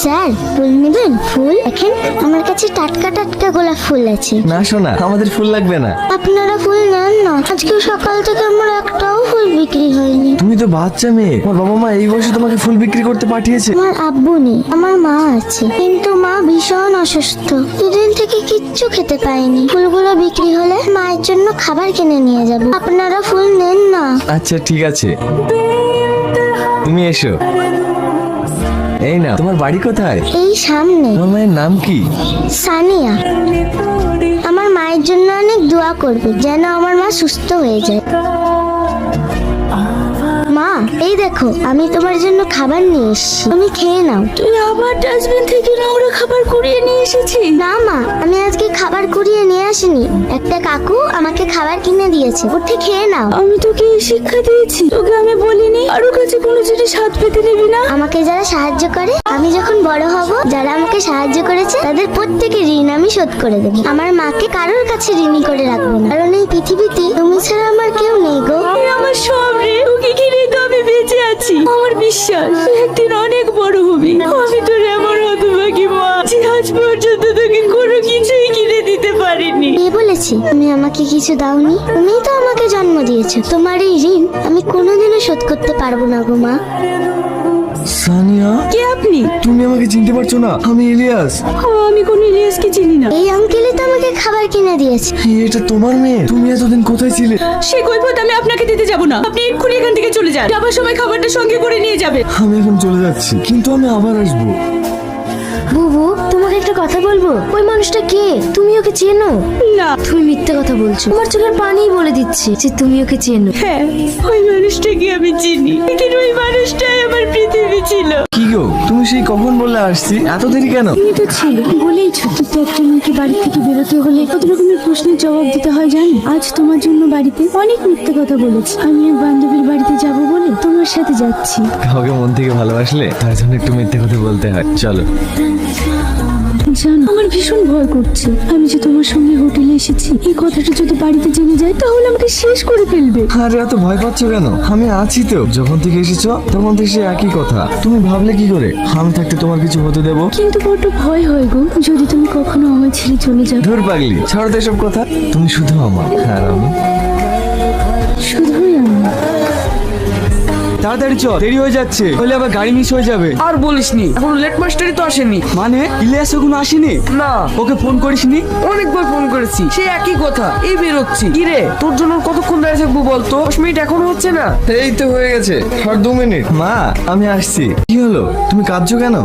Sir ফুল নেবেন? ফুল দেখেন, আমার কাছে টাটকা টাটকা গোলাপ ফুল আছে। না সোনা, আমাদের ফুল লাগবে না। আপনারা ফুল নেন না, আজকে সকাল থেকে আমার একটাও ফুল বিক্রি হয়নি। তুমি তো বাচ্চা মেয়ে, তোমার বাবা মা এই বয়সে তোমাকে ফুল বিক্রি করতে পাঠিয়েছে। আমার আব্বু নেই, আমার মা আছে, কিন্তু মা ভীষণ অসুস্থ, দুদিন থেকে কিচ্ছু খেতে পায়নি। ফুলগুলো বিক্রি হলে মায়ের জন্য খাবার কিনে নিয়ে যাব। আপনারা ফুল নেন না। আচ্ছা ঠিক আছে, তুমি এসো। এই না, তোমার বাড়ি কোথায়? এই সামনে। তোমার মায়ের নাম কি? সানিয়া। আমার মায়ের জন্য অনেক দোয়া করবে যেন আমার মা সুস্থ হয়ে যায়। মা, এই দেখো আমি তোমার জন্য খাবার নিয়ে এসেছি, তুমি খেয়ে নাও। তুই আবার ডাস্টবিন থেকে নোংরা খাবার কুড়িয়ে নিয়ে এসেছিস? না মা, আমি আজকে খাবার কুড়িয়ে নিয়ে আসিনি, একটা কাকু আমাকে খাবার কিনে দিয়েছে, উঠে খেয়ে নাও। আমি তোকে এই শিক্ষা দিয়েছি, তোকে আমি বলিনি কারো কাছে কোনো জিনিস হাত পেতে নিবি না। আমাকে যারা সাহায্য করে, আমি যখন বড় হব, যারা আমাকে সাহায্য করেছে তাদের প্রত্যেকের ঋণ আমি শোধ করে দেবো। আমার মাকে কারোর কাছে ঋণী করে রাখবো না, কারণ এই পৃথিবীতে তুমি ছাড়া আমার কেউ নেই গো। তুই আমার সব রে, তোকে ঘিরে তো আমি বেঁচে আছি। আমার বিশ্বাস তুই একদিন অনেক বড় হবি। আমি তোর এমন হতভাগী মা যে আজ পর্যন্ত তোকে কোনো কিছুই কিনে দিতে পারিনি। কে বলেছে তুমি আমাকে কিছু দাওনি? তুমিই তো আমাকে জন্ম দিয়েছো, তোমার এই ঋণ আমি কোনোদিনও শোধ করতে পারবো না গো মা। সানিয়া, কে আপনি? তুমি আমাকে চিনতে পারছো না? আমি ইলিয়াস। আমি কোন ইলিয়াসকে চিনি না। এই আঙ্কেলই তো আমাকে খাবার কিনে দিয়েছে। এটা তোমার মেয়ে? তুমি এতদিন কোথায় ছিলে? সে কৈফিয়ত আমি আপনাকে দিতে যাব না। আপনি এক্ষুনি এখান থেকে চলে যান, যাবার সময় খাবারটা সঙ্গে করে নিয়ে যাবে। আমি এখন চলে যাচ্ছি, কিন্তু আমি আবার আসবো। বুবু, তোমাকে একটা কথা বলবো। ওই মানুষটা কে? তুমি ওকে চেনো? না। তুমি মিথ্যে কথা বলছো, তোমার চোখের পানিই বলে দিচ্ছে যে তুমি ওকে চেনো। হ্যাঁ, ওই মানুষটাকে আমি চিনি, কিন্তু ওই মানুষটাই আমার পৃথিবী ছিল। কি গো, তুমি সেই কখন বললে আসছি? এত দেরি কেন? তুমি তো ছিল বলেই ছোট তো একটা মেয়েকে বাড়ি থেকে বেরোতে হলে কত রকমের প্রশ্নের জবাব দিতে হয় জানো। আজ তোমার জন্য বাড়িতে অনেক মিথ্যে কথা বলেছি। আমি এক বান্ধবীর বাড়িতে যাব বলে তোমার সাথে যাচ্ছি। কাউকে মন থেকে ভালোবাসলে তার জন্য একটু মিথ্যে কথা বলতে হয়। চলো। জানো, আমার ভীষণ ভয় করছে। আমি যে তোমার সঙ্গে হোটেলে এসেছি, এই কথাটা যদি বাড়িতে জেনে যায় তাহলে আমাকে শেষ করে ফেলবে। আরে এত ভয় পাচ্ছ কেন? আমি আছি তো। যখন থেকে এসেছো তখন থেকে সে একই কথা। তুমি ভাবলে কি করে আমি থাকতে তোমার কিছু হতে দেবো? কিন্তু বড্ড ভয় হয় গো, যদি তুমি কখনো আমার ছেড়ে চলে যাও। ধুর পাগলি, ছাড়ো তো এসব কথা। তুমি শুধু আমার, আর আমি শুধুই আমি। তাড়াতাড়ি চল, দেরি হয়ে যাচ্ছে, হলে আবার গাড়ি মিস হয়ে যাবে। আর বলিসনি, এখন লেট মাস্টারই তো আসেনি। মানে ইলিয়াস এখনো আসেনি? না, ওকে ফোন করিসনি? অনেকবার ফোন করেছি, সে একই কথা, এই বেরোচ্ছি। কি রে, তোর জন্য আর কতক্ষণ দাঁড়িয়ে থাকবো বলতো? 10 মিনিট এখনো হচ্ছে না। এই তো হয়ে গেছে, আর 2 মিনিট। মা, আমি আসছি। কি হলো, তুমি কাঁদছো কেন?